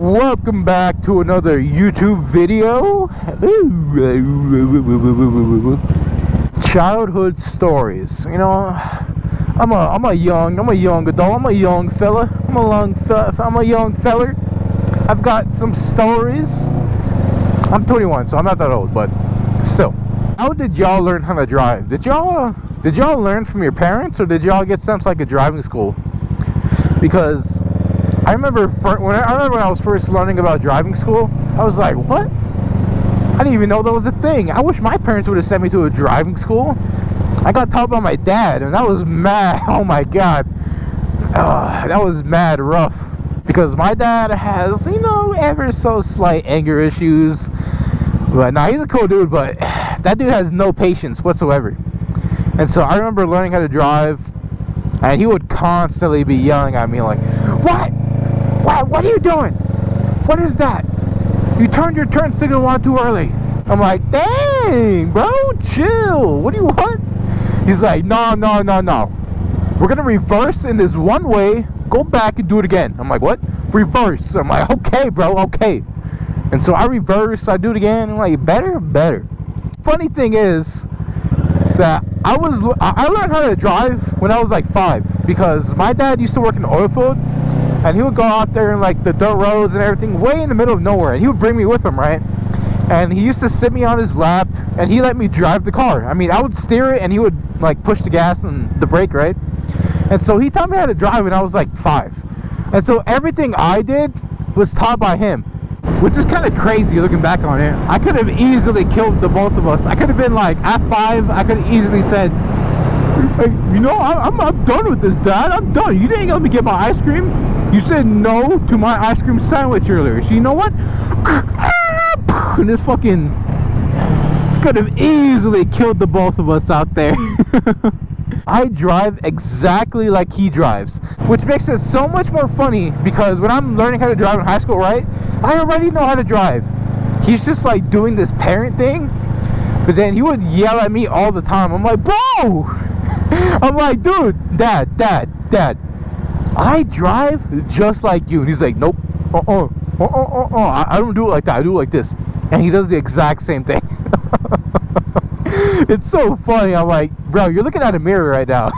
Welcome back to another YouTube video. Childhood stories. You know, I'm a young adult. I'm a young fella. I'm a young feller. I've got some stories. I'm 21, so I'm not that old, but still. How did y'all learn how to drive? Did y'all learn from your parents, or did y'all get sent to like a driving school? Because I remember when I was first learning about driving school, I was like, what? I didn't even know that was a thing. I wish my parents would have sent me to a driving school. I got taught by my dad, and that was mad. Oh my god. That was mad rough. Because my dad has, ever so slight anger issues. But nah, he's a cool dude, but that dude has no patience whatsoever. And so I remember learning how to drive, and he would constantly be yelling at me like, What are you doing? What is that? You turned your turn signal on too early. I'm like, dang, bro, chill. What do you want? He's like, no. We're going to reverse in this one way, go back and do it again. I'm like, what? Reverse. I'm like, okay, bro, okay. And so I reverse, I do it again. I'm like, better. Funny thing is that I learned how to drive when I was like 5, because my dad used to work in the oil field. And he would go out there in like the dirt roads and everything, way in the middle of nowhere. And he would bring me with him, right? And he used to sit me on his lap, and he let me drive the car. I mean, I would steer it, and he would like push the gas and the brake, right? And so he taught me how to drive when I was like 5. And so everything I did was taught by him, which is kind of crazy looking back on it. I could have easily killed the both of us. I could have been like, at 5, I could have easily said, hey, I'm done with this, Dad. I'm done. You didn't let me get my ice cream. You said no to my ice cream sandwich earlier. So you know what? And this fucking could have easily killed the both of us out there. I drive exactly like he drives, which makes it so much more funny, because when I'm learning how to drive in high school, right, I already know how to drive. He's just like doing this parent thing, but then he would yell at me all the time. I'm like, bro! I'm like, dude, dad, I drive just like you. And he's like, nope, I don't do it like that. I do it like this. And he does the exact same thing. It's so funny. I'm like, bro, you're looking at a mirror right now.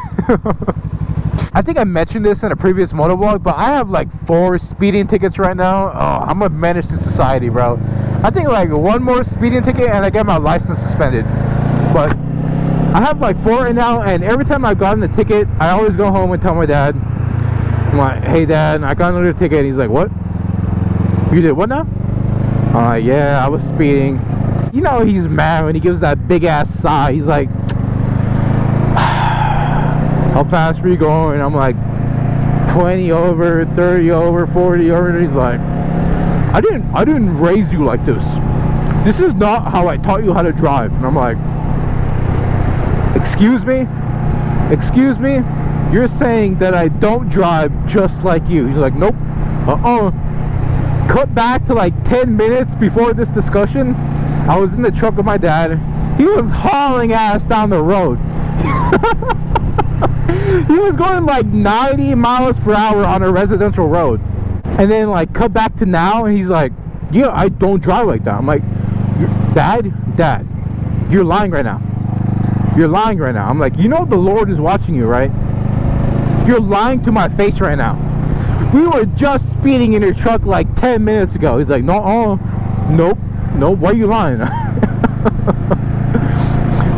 I think I mentioned this in a previous motovlog, but I have like 4 speeding tickets right now. Oh, I'm a menace to society, bro. I think like one more speeding ticket and I get my license suspended. But I have like 4 right now, and every time I've gotten a ticket, I always go home and tell my dad. I'm like, hey Dad, I got another ticket. And he's like, what? You did what now? I'm like, yeah, I was speeding. You know he's mad when he gives that big ass sigh. He's like, how fast were you going? I'm like, 20 over, 30 over, 40 over. And he's like, I didn't raise you like this. This is not how I taught you how to drive. And I'm like, excuse me? You're saying that I don't drive just like you. He's like, nope. Cut back to like 10 minutes before this discussion. I was in the truck with my dad. He was hauling ass down the road. He was going like 90 miles per hour on a residential road. And then like cut back to now, and he's like, yeah, I don't drive like that. I'm like, Dad, you're lying right now. I'm like, the Lord is watching you, right? You're lying to my face right now. We were just speeding in your truck like 10 minutes ago. He's like, nope, why are you lying?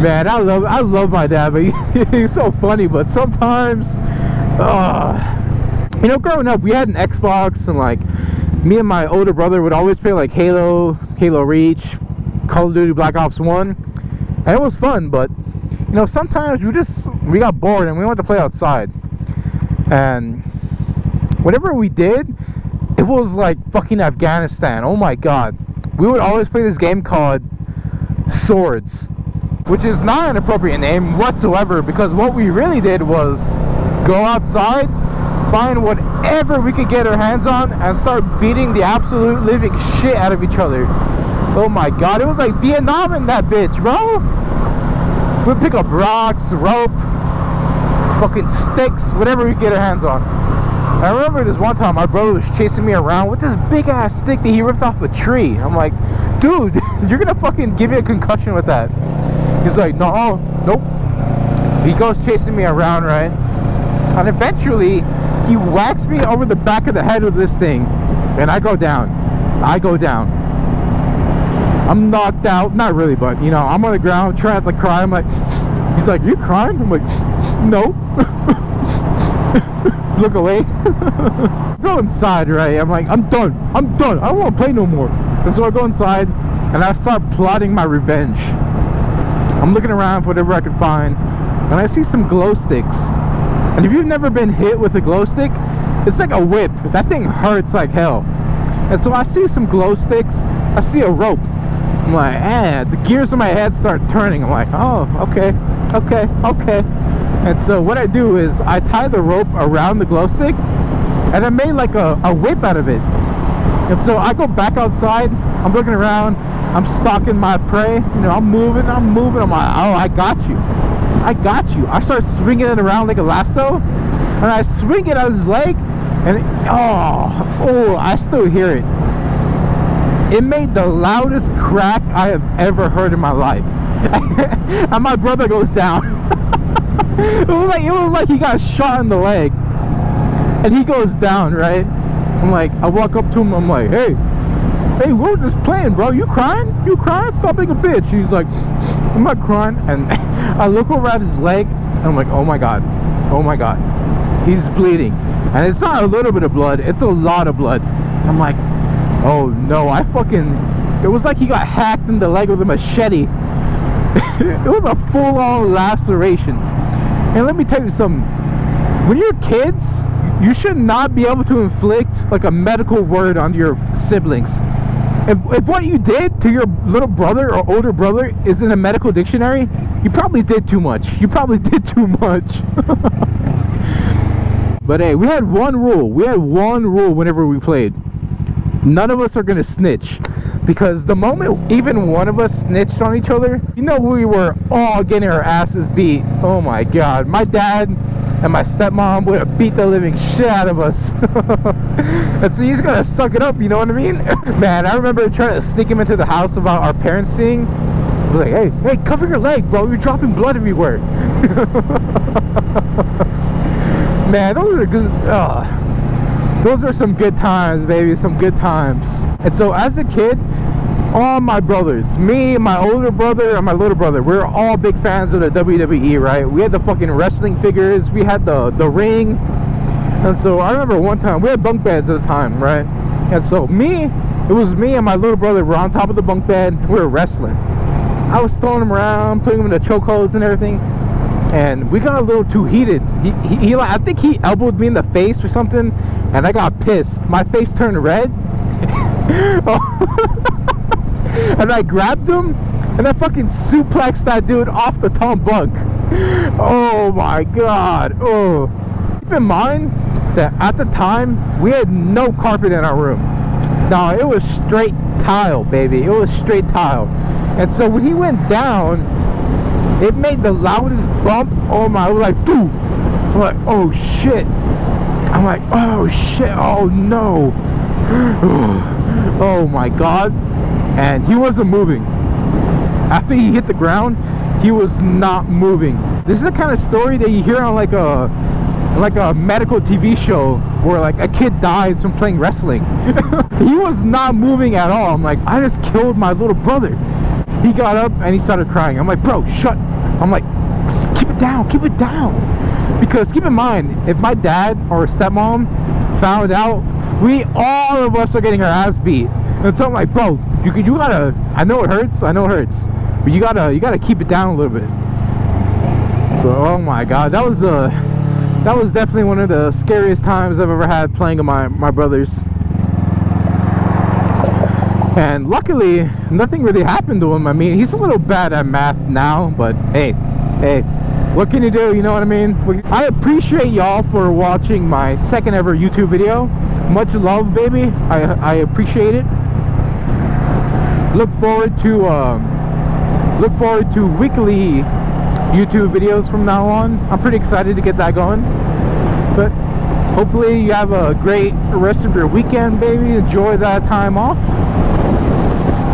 Man, I love my dad, but he's so funny. But sometimes, growing up, we had an Xbox, and like me and my older brother would always play like Halo Reach, Call of Duty Black Ops 1, and it was fun. But sometimes we got bored and we wanted to play outside. And whenever we did, it was like fucking Afghanistan. Oh my god. We would always play this game called Swords, which is not an appropriate name whatsoever, because what we really did was go outside, find whatever we could get our hands on, and start beating the absolute living shit out of each other. Oh my god, it was like Vietnam in that bitch, bro. We'd pick up rocks, rope, fucking sticks, whatever we get our hands on. I remember this one time my brother was chasing me around with this big ass stick that he ripped off a tree. I'm like, dude, you're gonna fucking give me a concussion with that. He's like, no, nope. He goes chasing me around, right? And eventually he whacks me over the back of the head with this thing, and I go down. I'm knocked out, not really, but you know, I'm on the ground trying not to cry. I'm like, he's like, you crying? I'm like, no. Look away. Go inside, right? I'm like, I'm done. I don't want to play no more. And so I go inside and I start plotting my revenge. I'm looking around for whatever I can find, and I see some glow sticks. And if you've never been hit with a glow stick, it's like a whip. That thing hurts like hell. And so I see some glow sticks. I see a rope. I'm like, the gears in my head start turning. I'm like, oh, okay. And so what I do is I tie the rope around the glow stick, and I made like a whip out of it. And so I go back outside. I'm looking around. I'm stalking my prey. You know, I'm moving. I'm like, oh, I got you. I start swinging it around like a lasso, and I swing it at his leg, and I still hear it. It made the loudest crack I have ever heard in my life. And my brother goes down. It was like he got shot in the leg, and he goes down, right? I'm like, I walk up to him. I'm like, hey, we're just playing, bro. You crying? Stop being a bitch. He's like, I'm not crying. And I look over at his leg, and I'm like, oh my god, he's bleeding. And it's not a little bit of blood, it's a lot of blood. I'm like, oh no, it was like he got hacked in the leg with a machete. It was a full-on laceration. And let me tell you something, when you're kids, you should not be able to inflict like a medical word on your siblings. If what you did to your little brother or older brother is in a medical dictionary, you probably did too much. But hey, we had one rule whenever we played. None of us are gonna snitch, because the moment even one of us snitched on each other, you know, we were all getting our asses beat. Oh my god, my dad and my stepmom would have beat the living shit out of us. And so you just gotta suck it up, you know what I mean? Man, I remember trying to sneak him into the house without our parents seeing. I was like, hey, cover your leg, bro, you're dropping blood everywhere. Man, those are some good times, baby, some good times. And so as a kid, all my brothers, me, my older brother, and my little brother, we were all big fans of the WWE, right? We had the fucking wrestling figures, we had the ring. And so I remember one time, we had bunk beds at the time, right? And so it was me and my little brother were on top of the bunk bed, we were wrestling. I was throwing him around, putting him in the chokeholds and everything. And we got a little too heated. I think he elbowed me in the face or something, and I got pissed. My face turned red. And I grabbed him, and I fucking suplexed that dude off the top bunk. Oh my god. Oh. Keep in mind that at the time, we had no carpet in our room. No, it was straight tile, baby. It was straight tile. And so when he went down, it made the loudest bump. Oh my, I was like, boom. I'm like, oh shit. Oh no. Oh my god. And he wasn't moving. After he hit the ground, he was not moving. This is the kind of story that you hear on like a medical TV show where like a kid dies from playing wrestling. He was not moving at all. I'm like, I just killed my little brother. He got up and he started crying. I'm like, bro, shut. I'm like, keep it down. Because keep in mind, if my dad or stepmom found out, all of us are getting our ass beat. And so I'm like, bro, you gotta, I know it hurts, but you gotta keep it down a little bit. But, oh my god, that was definitely one of the scariest times I've ever had playing with my brothers. And luckily, nothing really happened to him. I mean, he's a little bad at math now, but hey, what can you do? You know what I mean? I appreciate y'all for watching my second ever YouTube video. Much love, baby. I appreciate it. Look forward to weekly YouTube videos from now on. I'm pretty excited to get that going. But hopefully you have a great rest of your weekend, baby. Enjoy that time off.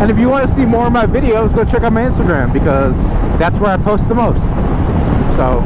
And if you want to see more of my videos, go check out my Instagram, because that's where I post the most. So